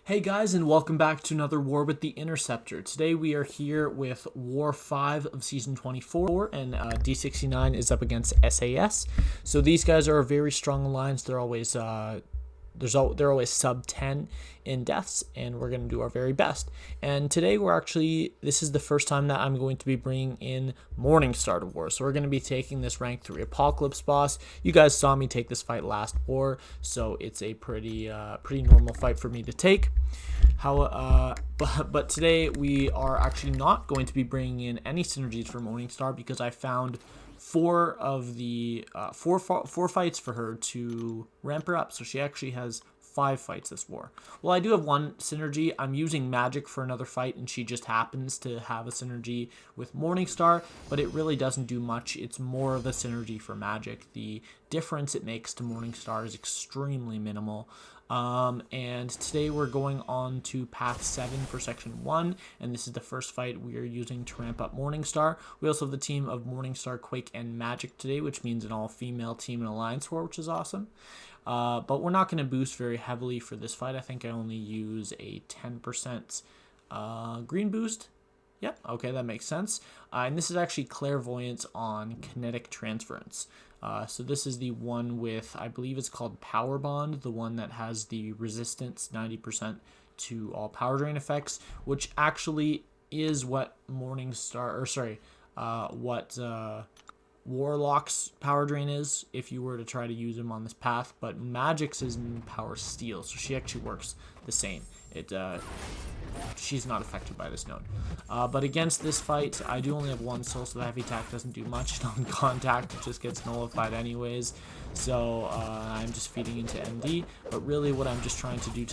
Hey guys, and welcome back to another War with the Interceptor. Today we are here with War 5 of Season 24, and D69 is up against SAS. So these guys are a very strong alliance. They're always they're always sub 10 in deaths, and we're going to do our very best. And today this is the first time that I'm going to be bringing in Morningstar to war. So we're going to be taking this rank 3 Apocalypse boss. You guys saw me take this fight last war, so it's a pretty normal fight for me to take. But today we are actually not going to be bringing in any synergies for Morningstar because I found four fights for her to ramp her up, so she actually has 5 fights this war. Well, I do have one synergy. I'm using Magik for another fight, and she just happens to have a synergy with Morningstar, but it really doesn't do much. It's more of a synergy for Magik. The difference it makes to Morningstar is extremely minimal. And today we're going on to path 7 for section 1, and this is the first fight we are using to ramp up Morningstar. We also have the team of Morningstar, Quake, and Magik today, which means an all-female team in Alliance War, which is awesome. But we're not going to boost very heavily for this fight. I think I only use a 10% green boost. Yep, okay, that makes sense. And this is actually Clairvoyance on Kinetic Transference. So this is the one with, I believe it's called Power Bond, the one that has the resistance 90% to all power drain effects, which actually is what Warlock's power drain is if you were to try to use him on this path, but Magik's is power steal, so she actually works the same. She's not affected by this node. But against this fight, I do only have one soul, so the heavy attack doesn't do much. On contact, it just gets nullified anyways. So I'm just feeding into MD. But really what I'm just trying to do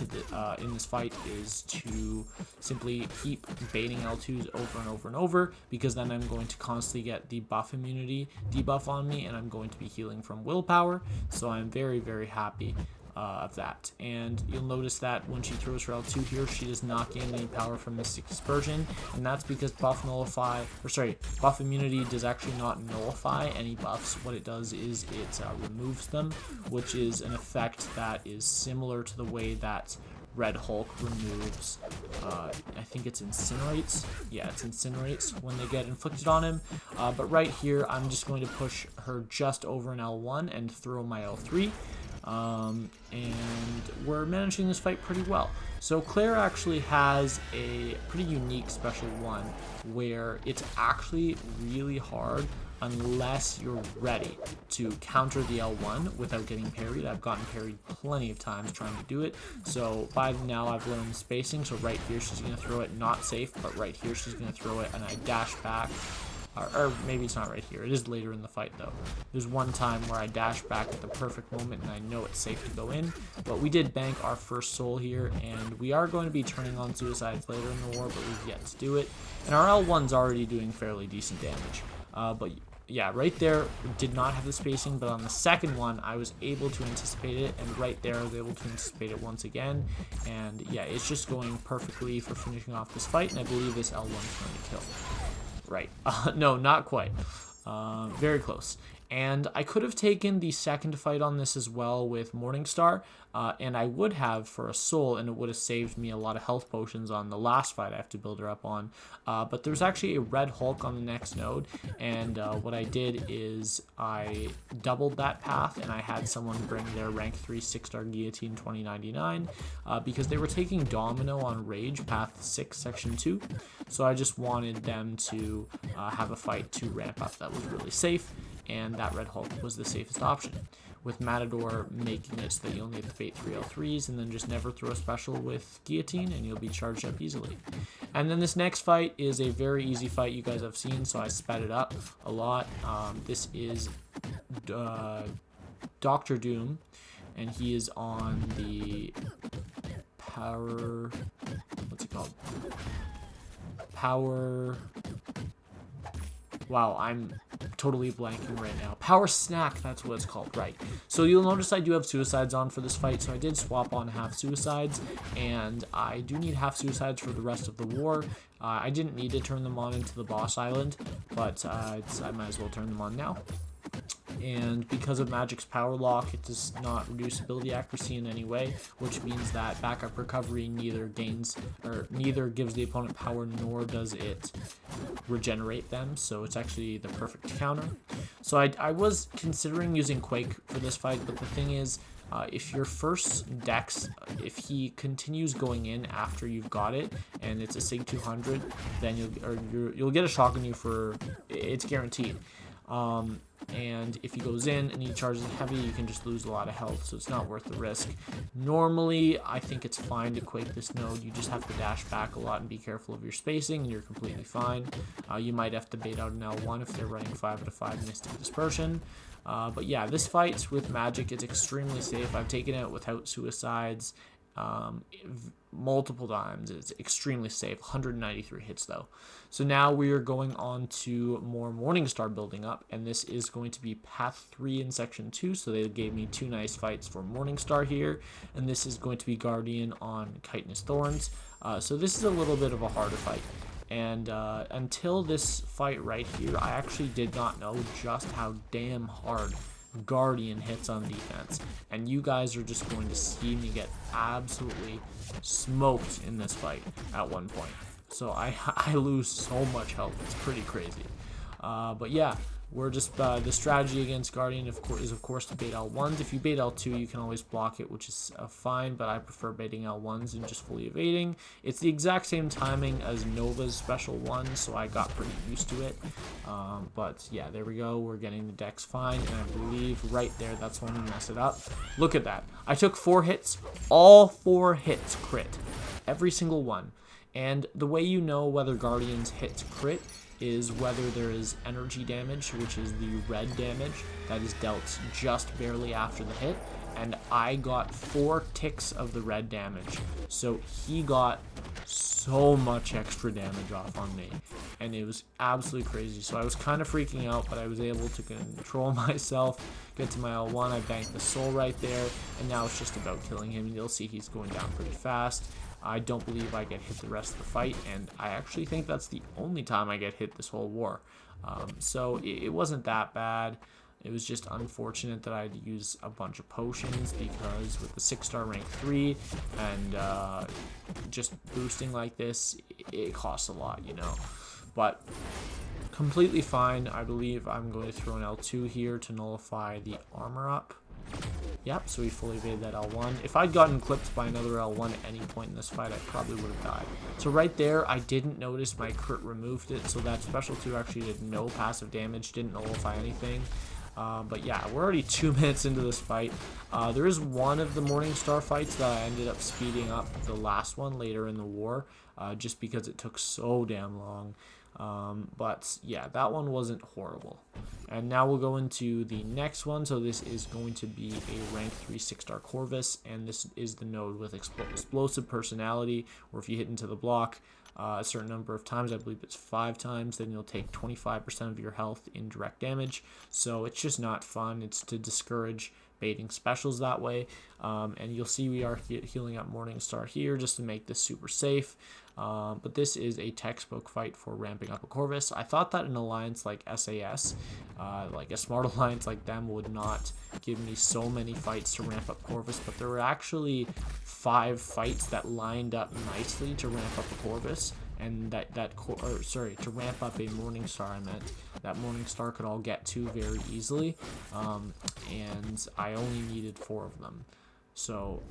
in this fight is to simply keep baiting L2s over and over and over, because then I'm going to constantly get the buff immunity debuff on me, and I'm going to be healing from willpower. So I'm very, very happy of that. And you'll notice that when she throws her L2 here, she does not gain any power from Mystic Dispersion, and that's because buff immunity does actually not nullify any buffs. What it does is it removes them, which is an effect that is similar to the way that Red Hulk removes, I think it's incinerates. Yeah, it's incinerates when they get inflicted on him. But right here, I'm just going to push her just over an L1 and throw my L3. And we're managing this fight pretty well. So Claire actually has a pretty unique special one where it's actually really hard unless you're ready to counter the L1 without getting parried. I've gotten parried plenty of times trying to do it. So by now I've learned spacing. So right here she's going to throw it, not safe, but right here she's going to throw it, and I dash back. Or maybe it's not right here. It is later in the fight, though. There's one time where I dash back at the perfect moment, and I know it's safe to go in. But we did bank our first soul here, and we are going to be turning on suicides later in the war, but we've yet to do it. And our L1's already doing fairly decent damage. But yeah, right there, did not have the spacing, but on the second one, I was able to anticipate it, and right there, I was able to anticipate it once again. And yeah, it's just going perfectly for finishing off this fight, and I believe this L1 is going to kill. Right. No, not quite. Very close. And I could have taken the second fight on this as well with Morningstar, and I would have for a soul, and it would have saved me a lot of health potions on the last fight I have to build her up on. But there's actually a Red Hulk on the next node, and what I did is I doubled that path, and I had someone bring their rank 3 6-star Guillotine 2099 because they were taking Domino on Rage, path 6, section 2. So I just wanted them to have a fight to ramp up that was really safe, and that Red Hulk was the safest option, with Matador making it so that you only have to bait 3 L3s and then just never throw a special with Guillotine and you'll be charged up easily. And then this next fight is a very easy fight you guys have seen, so I sped it up a lot. This is Dr. Doom, and he is on the power... what's it called? Power... Wow, I'm totally blanking right now. Power Snack, that's what it's called, right. So you'll notice I do have suicides on for this fight, so I did swap on half suicides, and I do need half suicides for the rest of the war. I didn't need to turn them on into the boss island, but I might as well turn them on now. And because of Magik's power lock, it does not reduce ability accuracy in any way, which means that backup recovery neither gives the opponent power nor does it regenerate them. So it's actually the perfect counter. So I was considering using Quake for this fight, but the thing is, if your first Dex, if he continues going in after you've got it, and it's a Sig 200, then you'll get a shock on you for, it's guaranteed. And if he goes in and he charges heavy, you can just lose a lot of health, so it's not worth the risk. Normally, I think it's fine to Quake this node. You just have to dash back a lot and be careful of your spacing, and you're completely fine. You might have to bait out an L1 if they're running 5 out of 5 Mystic Dispersion. But yeah, this fight with Magik is extremely safe. I've taken it without suicides multiple times. It's extremely safe. 193 hits though. So now we are going on to more Morningstar building up, and this is going to be Path 3 in Section 2. So they gave me 2 nice fights for Morningstar here, and this is going to be Guardian on Chitinous Thorns. So this is a little bit of a harder fight. And until this fight right here, I actually did not know just how damn hard Guardian hits on defense. And you guys are just going to see me get absolutely smoked in this fight at one point. So I lose so much health. It's pretty crazy. But yeah, we're just the strategy against Guardian is of course to bait L1s. If you bait L2, you can always block it, which is fine, but I prefer baiting L1s and just fully evading. It's the exact same timing as Nova's special one, so I got pretty used to it. But yeah, there we go. We're getting the Dex fine, and I believe right there, that's when we mess it up. Look at that. I took 4 hits. All 4 hits crit. Every single one. And the way you know whether Guardian's hits crit is whether there is energy damage, which is the red damage that is dealt just barely after the hit, and I got 4 ticks of the red damage, so he got so much extra damage off on me, and it was absolutely crazy. So I was kind of freaking out, but I was able to control myself, get to my L1, I banked the soul right there, and now it's just about killing him. You'll see he's going down pretty fast. I don't believe I get hit the rest of the fight, and I actually think that's the only time I get hit this whole war. So it wasn't that bad. It was just unfortunate that I had to use a bunch of potions, because with the 6-star rank 3 and just boosting like this, it costs a lot, you know. But completely fine. I believe I'm going to throw an L2 here to nullify the armor up. Yep, so we fully evaded that L1. If I'd gotten clipped by another L1 at any point in this fight, I probably would have died. So right there, I didn't notice my crit removed it, so that special 2 actually did no passive damage, didn't nullify anything. But yeah, we're already 2 minutes into this fight. There is one of the Morningstar fights that I ended up speeding up the last one later in the war, just because it took so damn long. But yeah, that one wasn't horrible. And now we'll go into the next one. So this is going to be a rank 3 6-star Corvus, and this is the node with explosive personality, where if you hit into the block a certain number of times, I believe it's 5 times, then you'll take 25% of your health in direct damage. So it's just not fun. It's to discourage baiting specials that way. And you'll see we are healing up Morningstar here just to make this super safe. But this is a textbook fight for ramping up a Corvus. I thought that an alliance like SAS, like a smart alliance like them, would not give me so many fights to ramp up Corvus, but there were actually 5 fights that lined up nicely to ramp up a Corvus, and to ramp up a Morningstar. I meant that Morningstar could all get to very easily, and I only needed 4 of them. So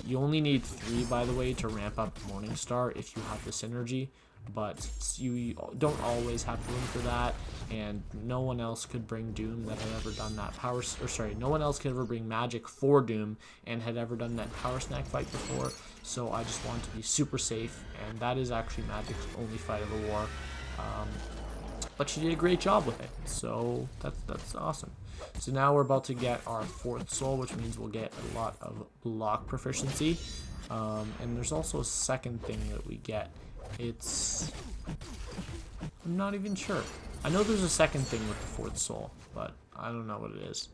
you only need 3, by the way, to ramp up Morningstar if you have the synergy, but you don't always have room for that, and no one else could bring Doom that had ever done that no one else could ever bring Magik for Doom and had ever done that power snack fight before. So I just wanted to be super safe, and that is actually Magik's only fight of the war. But she did a great job with it, so that's awesome. So now we're about to get our 4th soul, which means we'll get a lot of block proficiency. And there's also a second thing that we get. I'm not even sure. I know there's a second thing with the 4th soul, but I don't know what it is.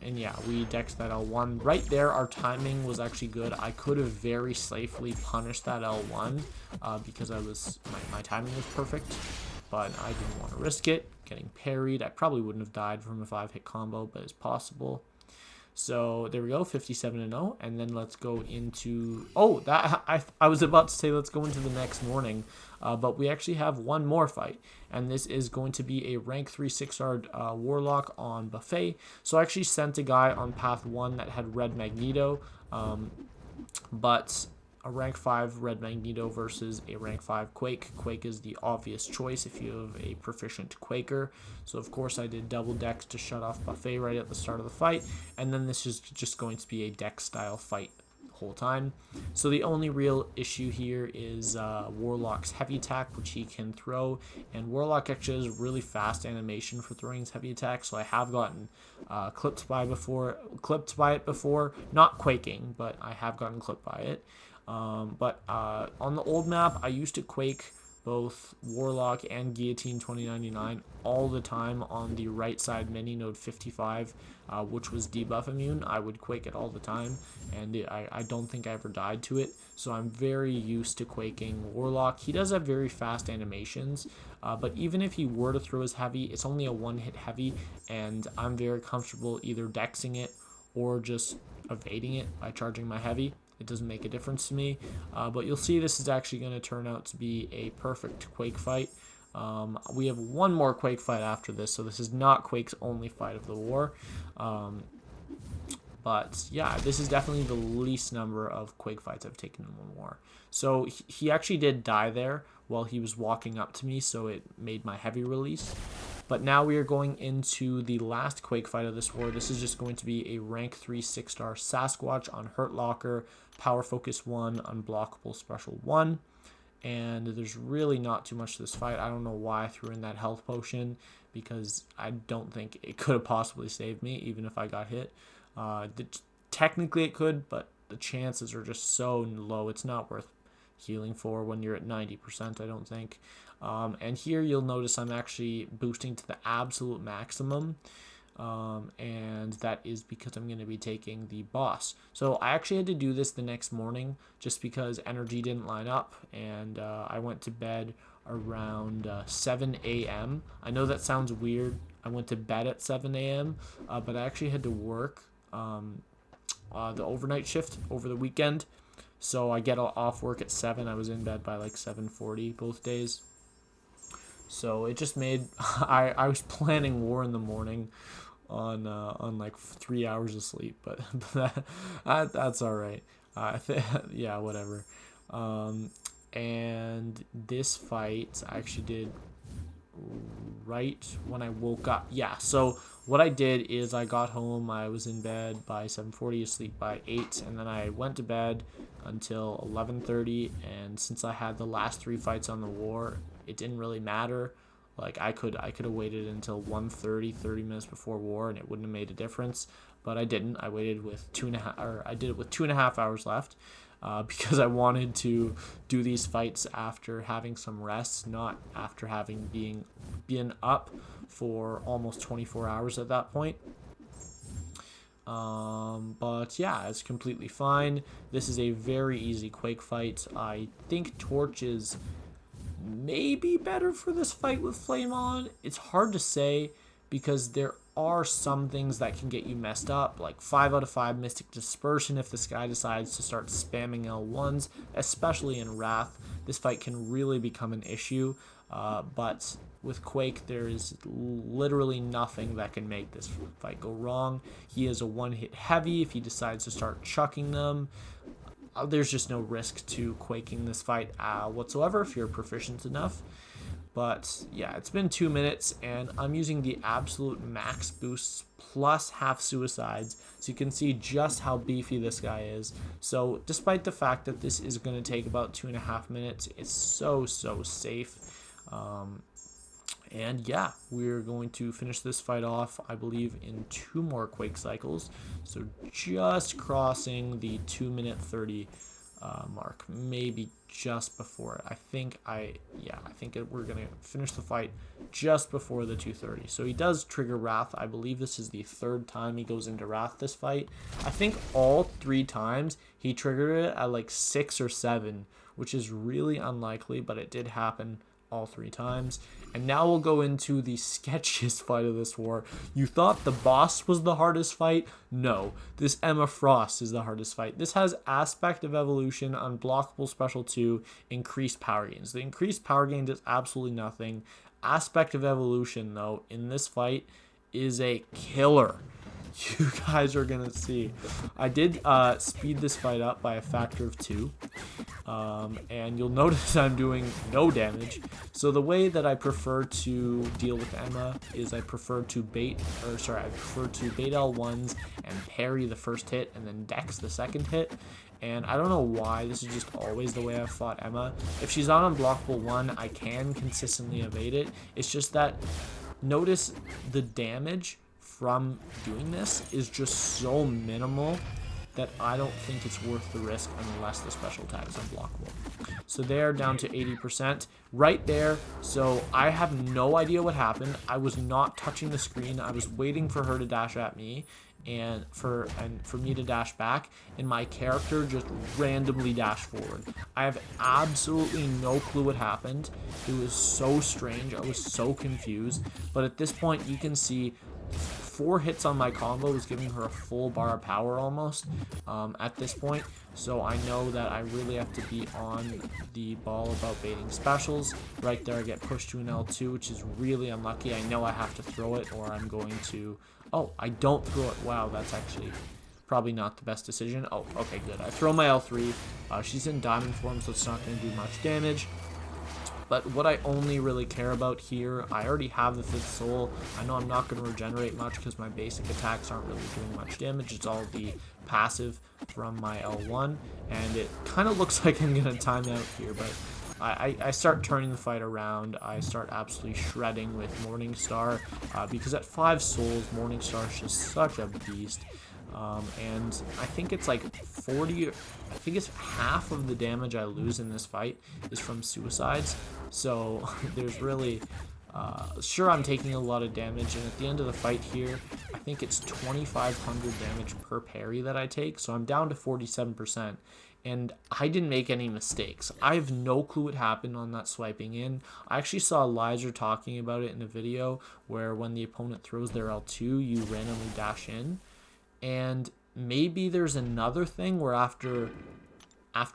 And yeah, we dexed that L1. Right there, our timing was actually good. I could have very safely punished that L1 because my timing was perfect. but I didn't want to risk it. Getting parried. I probably wouldn't have died from a 5-hit combo, but it's possible. So there we go, 57-0, and then let's go into, oh, that I was about to say let's go into the next morning, but we actually have one more fight, and this is going to be a rank 3 6-star Warlock on Buffet. So I actually sent a guy on path 1 that had red Magneto, but a rank 5 red Magneto versus a rank 5 Quake. Quake is the obvious choice if you have a proficient Quaker. So of course I did double dex to shut off Buffet right at the start of the fight, and then this is just going to be a dex style fight the whole time. So the only real issue here is Warlock's heavy attack, which he can throw, and Warlock actually has really fast animation for throwing his heavy attack, so I have gotten clipped by it before, not quaking, but I have gotten clipped by it. But on the old map, I used to Quake both Warlock and Guillotine 2099 all the time on the right side mini node 55, which was debuff immune. I would Quake it all the time, and I don't think I ever died to it, so I'm very used to Quaking Warlock. He does have very fast animations, but even if he were to throw his heavy, it's only a one-hit heavy, and I'm very comfortable either dexing it or just evading it by charging my heavy. It doesn't make a difference to me, but you'll see this is actually going to turn out to be a perfect Quake fight. We have one more Quake fight after this, so this is not Quake's only fight of the war. But yeah, this is definitely the least number of Quake fights I've taken in one war. So he actually did die there while he was walking up to me, so it made my heavy release. But now we are going into the last Quake fight of this war. This is just going to be a rank 3 6-star Sasquatch on Hurt Locker, Power Focus 1, Unblockable Special 1. And there's really not too much to this fight. I don't know why I threw in that health potion, because I don't think it could have possibly saved me, even if I got hit. Technically it could, but the chances are just so low. It's not worth healing for when you're at 90%, I don't think. And here you'll notice I'm actually boosting to the absolute maximum, and that is because I'm going to be taking the boss. So I actually had to do this the next morning just because energy didn't line up, and I went to bed around 7 a.m. I know that sounds weird. I went to bed at 7 a.m., but I actually had to work the overnight shift over the weekend. So I get off work at 7. I was in bed by like 7:40 both days. So it just made I was planning war in the morning on like 3 hours of sleep, but that's all right. Yeah, whatever. And this fight I actually did right when I woke up. Yeah, so what I did is I got home, I was in bed by 7:40, asleep by 8, and then I went to bed until 11:30, and since I had the last 3 fights on the war, it didn't really matter. Like I could have waited until 1:30, 30 minutes before war, and it wouldn't have made a difference, but I didn't. I waited with 2.5 hours left. Because I wanted to do these fights after having some rest, not after having been up for almost 24 hours at that point. But yeah, it's completely fine. This is a very easy Quake fight. I think Torch is maybe better for this fight with Flame on. It's hard to say because there are some things that can get you messed up, like 5 out of 5 Mystic Dispersion if this guy decides to start spamming L1s, especially in Wrath. This fight can really become an issue, but with Quake, there is literally nothing that can make this fight go wrong. He is a one-hit heavy if he decides to start chucking them. There's just no risk to Quaking this fight whatsoever if you're proficient enough. But yeah, it's been 2 minutes, and I'm using the absolute max boosts plus half suicides, so you can see just how beefy this guy is. So despite the fact that this is going to take about 2.5 minutes, it's so safe. And yeah, we're going to finish this fight off, I believe, in 2 more Quake cycles. So just crossing the 2-minute 30 mark, maybe just before it. I think we're gonna finish the fight just before the 2:30. So he does trigger Wrath. I believe this is the 3rd time he goes into Wrath this fight. I think all 3 times he triggered it at like 6 or 7, which is really unlikely, but it did happen all 3 times. And now we'll go into the sketchiest fight of this war. You thought the boss was the hardest fight? No, this Emma Frost is the hardest fight. This has Aspect of Evolution, Unblockable Special 2, increased power gains. The increased power gain does absolutely nothing. Aspect of Evolution, though, in this fight is a killer. You guys are gonna see. I did speed this fight up by a factor of 2, and you'll notice I'm doing no damage. So the way that I prefer to deal with Emma is I prefer to bait L1s and parry the first hit and then dex the second hit. And I don't know why, this is just always the way I've fought Emma. If she's on Unblockable 1, I can consistently evade it. It's just that, notice the damage from doing this is just so minimal that I don't think it's worth the risk unless the special attack is unblockable. So they're down to 80% right there. So I have no idea what happened. I was not touching the screen. I was waiting for her to dash at me and for me to dash back, and my character just randomly dashed forward. I have absolutely no clue what happened. It was so strange. I was so confused. But at this point, you can see 4 hits on my combo was giving her a full bar of power almost at this point. So I know that I really have to be on the ball about baiting specials. Right there I get pushed to an L2, which is really unlucky. I know I have to throw it or I'm going to... Oh, I don't throw it. Wow, that's actually probably not the best decision. Oh, okay, good. I throw my L3. She's in diamond form, so it's not going to do much damage. But what I only really care about here, I already have the 5th soul. I know I'm not going to regenerate much because my basic attacks aren't really doing much damage. It's all the passive from my L1. And it kind of looks like I'm going to time out here, but I start turning the fight around. I start absolutely shredding with Morningstar because at 5 souls, Morningstar is just such a beast. And I think it's like 40, I think it's half of the damage I lose in this fight is from suicides. So there's really, sure, I'm taking a lot of damage, and at the end of the fight here, I think it's 2,500 damage per parry that I take. So I'm down to 47%, and I didn't make any mistakes. I have no clue what happened on that swiping in. I actually saw Lizer talking about it in a video where when the opponent throws their L2, you randomly dash in. And maybe there's another thing where after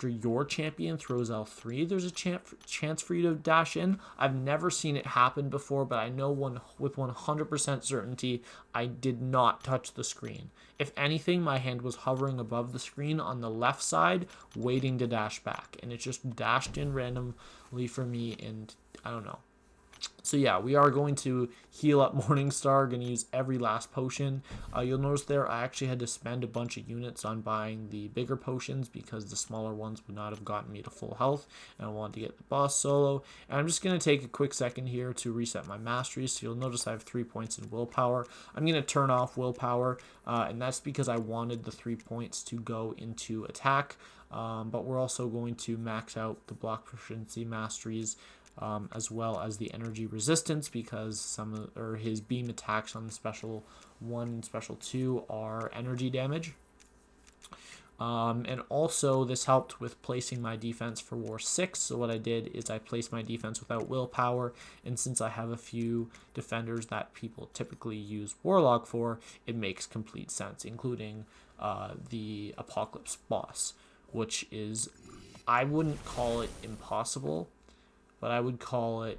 your champion throws L3, there's a chance for you to dash in. I've never seen it happen before, but I know with 100% certainty, I did not touch the screen. If anything, my hand was hovering above the screen on the left side, waiting to dash back. And it just dashed in randomly for me, and I don't know. So yeah, we are going to heal up Morningstar, going to use every last potion. You'll notice there I actually had to spend a bunch of units on buying the bigger potions because the smaller ones would not have gotten me to full health, and I wanted to get the boss solo. And I'm just going to take a quick second here to reset my masteries. So you'll notice I have 3 points in willpower. I'm going to turn off willpower, and that's because I wanted the 3 points to go into attack. But we're also going to max out the block proficiency masteries, as well as the energy resistance, because his beam attacks on the special 1 and special 2 are energy damage. And also this helped with placing my defense for War 6. So what I did is I placed my defense without willpower, and since I have a few defenders that people typically use Warlock for, it makes complete sense, including the Apocalypse boss, which is, I wouldn't call it impossible, but I would call it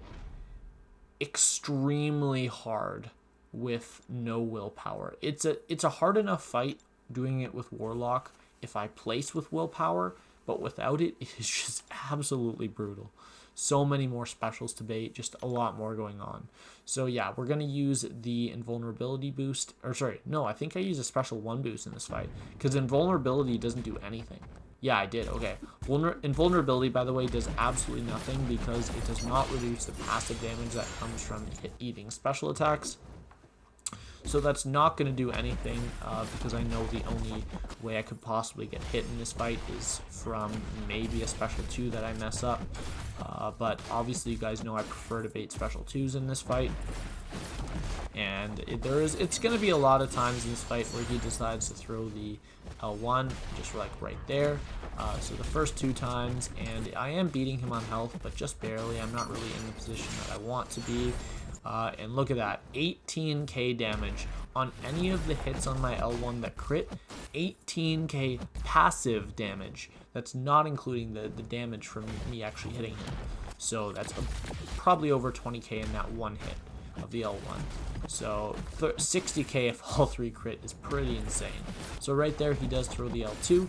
extremely hard with no willpower. It's a hard enough fight doing it with Warlock if I place with willpower, but without it, it is just absolutely brutal. So many more specials to bait, just a lot more going on. So yeah, we're going to use the invulnerability boost, or sorry, no, I think I used a special 1 boost in this fight, because invulnerability doesn't do anything. Yeah, I did. Okay. Invulnerability, by the way, does absolutely nothing because it does not reduce the passive damage that comes from eating special attacks. So that's not going to do anything because I know the only way I could possibly get hit in this fight is from maybe a special 2 that I mess up. But obviously you guys know I prefer to bait special 2s in this fight. And it's going to be a lot of times in this fight where he decides to throw the L1 just like right there. So the first 2 times, and I am beating him on health, but just barely. I'm not really in the position that I want to be. And look at that, 18k damage on any of the hits on my L1 that crit. 18k passive damage. That's not including the damage from me actually hitting him. So that's probably over 20k in that one hit of the L1. So 60k if all 3 crit is pretty insane. So right there he does throw the L2,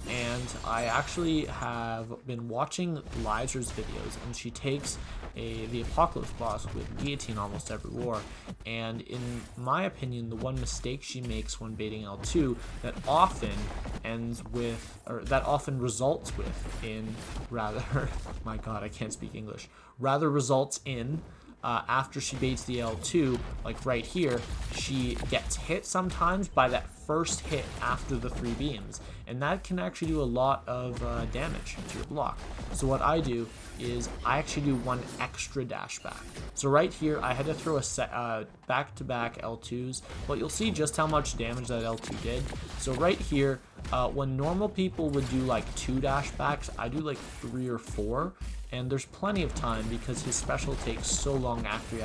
and I actually have been watching Liza's videos, and she takes the Apocalypse boss with guillotine almost every war, and in my opinion the one mistake she makes when baiting L2 that often ends with, or that often results with, in rather my god, I can't speak English, rather results in after she baits the L2, like right here, she gets hit sometimes by that first hit after the 3 beams, and that can actually do a lot of damage to your block. So what I do is I actually do 1 extra dash back. So right here I had to throw a back-to-back L2s, but you'll see just how much damage that L2 did. So right here, when normal people would do like 2 dash backs, I do like 3 or 4. And there's plenty of time because his special takes so long after he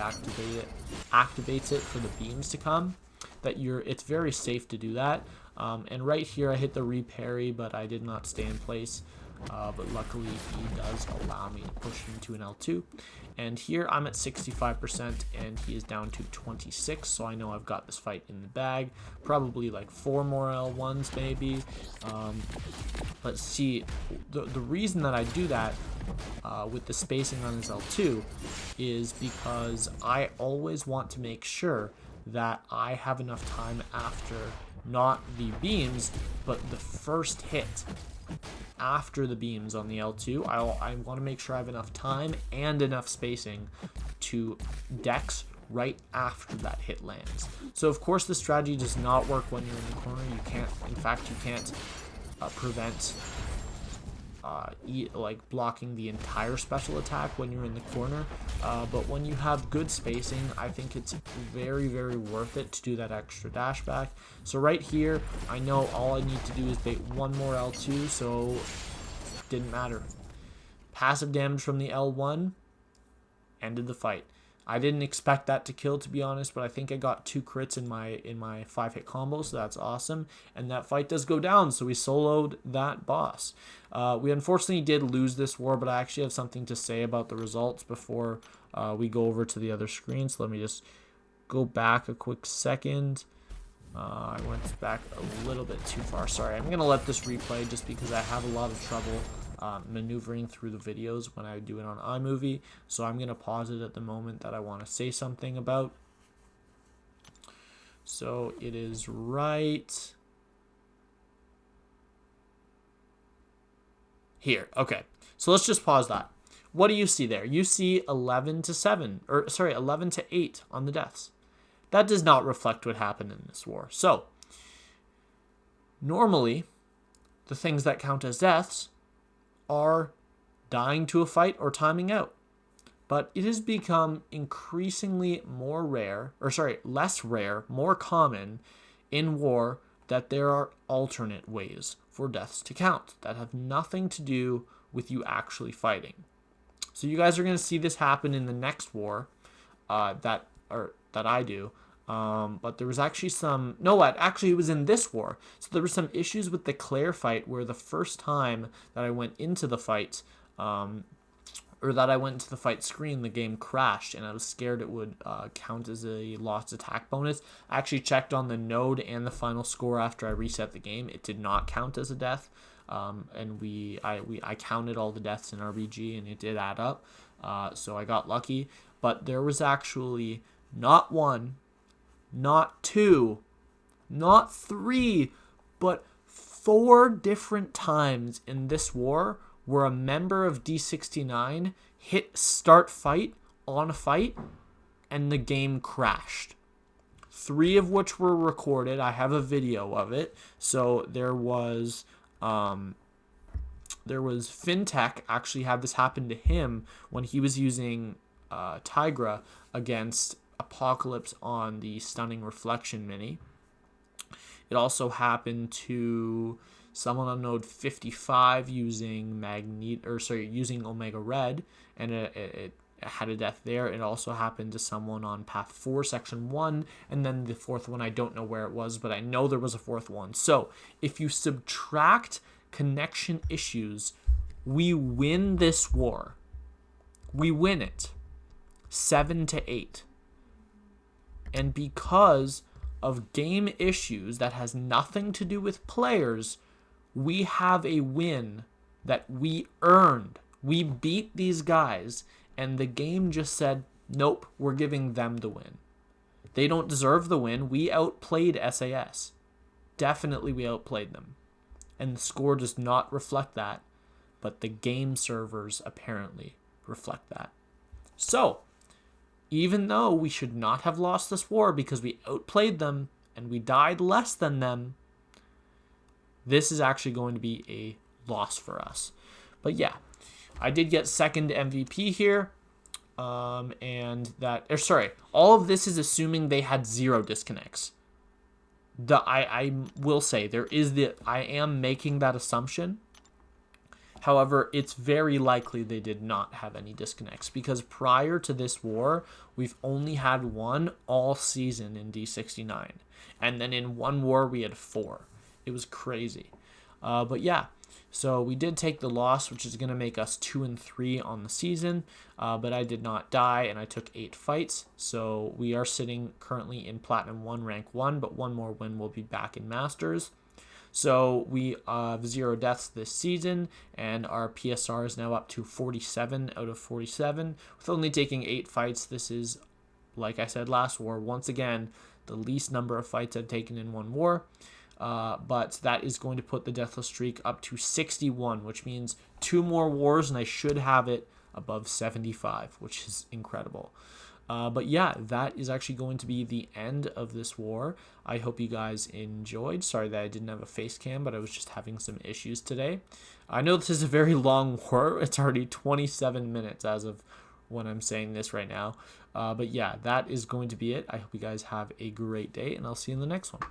activates it for the beams to come that it's very safe to do that. And right here I hit the re-parry, but I did not stay in place. But luckily he does allow me to push him to an L2. And here I'm at 65% and he is down to 26, so I know I've got this fight in the bag. Probably like 4 more L1s maybe. But see, the reason that I do that with the spacing on his L2 is because I always want to make sure that I have enough time after not the beams, but the first hit after the beams on the L2. I want to make sure I have enough time and enough spacing to dex right after that hit lands. So of course the strategy does not work when you're in the corner. You can't, in fact, you can't prevent like blocking the entire special attack when you're in the corner, but when you have good spacing, I think it's very, very worth it to do that extra dash back. So right here, I know all I need to do is bait 1 more L2, so didn't matter. Passive damage from the L1 ended the fight. I didn't expect that to kill, to be honest, but I think I got 2 crits in my 5-hit combo, so that's awesome. And that fight does go down, so we soloed that boss. We unfortunately did lose this war, but I actually have something to say about the results before we go over to the other screen. So let me just go back a quick second. I went back a little bit too far. Sorry, I'm going to let this replay just because I have a lot of trouble maneuvering through the videos when I do it on iMovie, so I'm going to pause it at the moment that I want to say something about. So it is right here. Okay, so let's just pause that. What do you see there? You see 11 to 7, or sorry, 11 to 8 on the deaths. That does not reflect what happened in this war. So normally the things that count as deaths are dying to a fight or timing out. But it has become increasingly more rare, or sorry, less rare, more common in war that there are alternate ways for deaths to count that have nothing to do with you actually fighting. So you guys are going to see this happen in the next war that I do. But there was actually some, actually it was in this war. So there were some issues with the Claire fight where the first time that I went into the fight, or that I went into the fight screen, the game crashed, and I was scared it would count as a lost attack bonus. I actually checked on the node and the final score after I reset the game. It did not count as a death, and I counted all the deaths in RBG, and it did add up. So I got lucky, but there was actually not 1, not 2, not 3, but 4 different times in this war where a member of D69 hit start fight on a fight and the game crashed. 3 of which were recorded. I have a video of it. So there was FinTech actually had this happen to him when he was using Tigra against Apocalypse on the Stunning Reflection mini. It also happened to someone on node 55 using using Omega Red, and it had a death there. It also happened to someone on path 4, section 1, and then the fourth one, I don't know where it was, but I know there was a fourth one. So if you subtract connection issues, we win this war. We win it 7-8. And because of game issues that has nothing to do with players, we have a win that we earned. We beat these guys, and the game just said, nope, we're giving them the win. They don't deserve the win. We outplayed SAS. Definitely we outplayed them. And the score does not reflect that, but the game servers apparently reflect that. So, even though we should not have lost this war because we outplayed them and we died less than them, this is actually going to be a loss for us. But yeah, I did get second MVP here. All of this is assuming they had 0 disconnects. I will say I am making that assumption. However, it's very likely they did not have any disconnects, because prior to this war, we've only had 1 all season in D69. And then in 1 war, we had 4. It was crazy. But yeah, so we did take the loss, which is going to make us 2-3 on the season. But I did not die, and I took 8 fights. So we are sitting currently in Platinum 1, Rank 1, but 1 more win will be back in Masters. So we have 0 deaths this season, and our PSR is now up to 47 out of 47. With only taking 8 fights, this is, like I said last war, once again, the least number of fights I've taken in 1 war. But that is going to put the Deathless streak up to 61, which means 2 more wars, and I should have it above 75, which is incredible. But yeah, that is actually going to be the end of this war. I hope you guys enjoyed. Sorry that I didn't have a face cam, but I was just having some issues today. I know this is a very long war. It's already 27 minutes as of when I'm saying this right now. But yeah, that is going to be it. I hope you guys have a great day, and I'll see you in the next one.